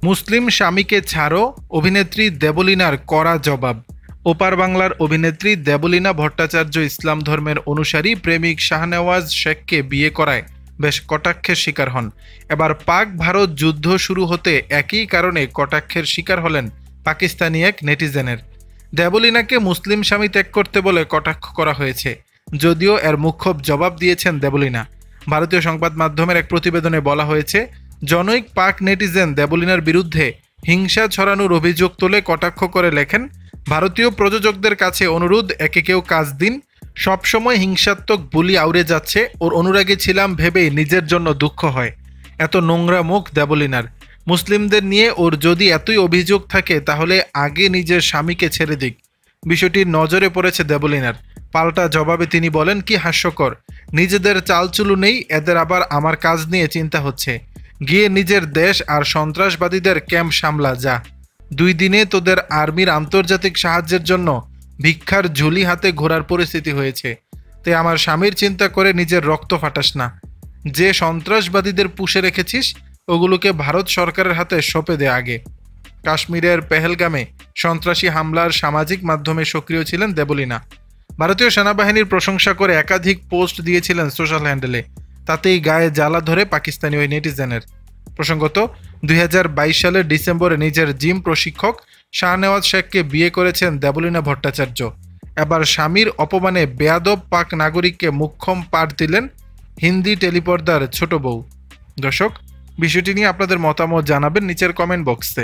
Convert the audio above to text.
মুসলিম স্বামীকে ছাড়ো, অভিনেত্রী দেবলীনার কড়া জবাব। ওপার বাংলার অভিনেত্রী দেবলীনা ভট্টাচার্য ইসলাম ধর্মের অনুসারী প্রেমিক শাহনেওয়াজ শেখকে বিয়ে করায় বেশ কটাক্ষের শিকার হন। এবার পাক ভারত যুদ্ধ শুরু হতে একই কারণে কটাক্ষের শিকার হলেন পাকিস্তানি এক নেটিজেনের। দেবলীনাকে মুসলিম স্বামী ত্যাগ করতে বলে কটাক্ষ করা হয়েছে, যদিও এর মুখ্যব জবাব দিয়েছেন দেবলীনা। ভারতীয় সংবাদ মাধ্যমের এক প্রতিবেদনে বলা হয়েছে, জনৈক পাক নেটিজেন দেবলীনার বিরুদ্ধে হিংসা ছড়ানোর অভিযোগ তুলে কটাক্ষ করে লেখেন, ভারতীয় প্রযোজকদের কাছে অনুরোধ, একে কেউ কাজ দিন, সবসময় হিংসাত্মক বুলি আউড়ে যাচ্ছে, ওর অনুরাগী ছিলাম ভেবেই নিজের জন্য দুঃখ হয়। এত নোংরা মুখ দেবলীনার। মুসলিমদের নিয়ে ওর যদি এতই অভিযোগ থাকে তাহলে আগে নিজের স্বামীকে ছেড়ে দিক। বিষয়টি নজরে পড়েছে দেবলীনার। পাল্টা জবাবে তিনি বলেন, কি হাস্যকর, নিজেদের চালচুলু নেই, এদের আবার আমার কাজ নিয়ে চিন্তা হচ্ছে। গিয়ে নিজের দেশ আর সন্ত্রাসবাদীদের ক্যাম্প সামলা যা। 2 দিনে তোদের আর্মির আন্তর্জাতিক সাহায্যের জন্য ভিক্ষার ঝুলি হাতে ঘোরার পরিস্থিতি হয়েছে। তাই আমার স্বামীর চিন্তা করে নিজের রক্ত ফাটাস না। যে সন্ত্রাসবাদীদের পুষে রেখেছিস ওগুলোকে ভারত সরকারের হাতে সঁপে দে আগে। কাশ্মীরের পেহেলগামে সন্ত্রাসী হামলার সামাজিক মাধ্যমে সক্রিয় ছিলেন দেবলীনা। ভারতীয় সেনাবাহিনীর প্রশংসা করে একাধিক পোস্ট দিয়েছিলেন সোশ্যাল হ্যান্ডেলে। তাতেই গায়ে জ্বালা ধরে পাকিস্তানি ওই নেটিজেনের। প্রসঙ্গত, 2022 সালের ডিসেম্বরে নিজের জিম প্রশিক্ষক শাহনেওয়াজ শেখকে বিয়ে করেছেন দেবলীনা ভট্টাচার্য। এবার স্বামীর অপমানে বেয়াদব পাক নাগরিককে মুখ্যম পাঠ দিলেন হিন্দি টেলিপর্দার ছোট বউ। দর্শক, বিষয়টি নিয়ে আপনাদের মতামত জানাবেন নিচের কমেন্ট বক্সে।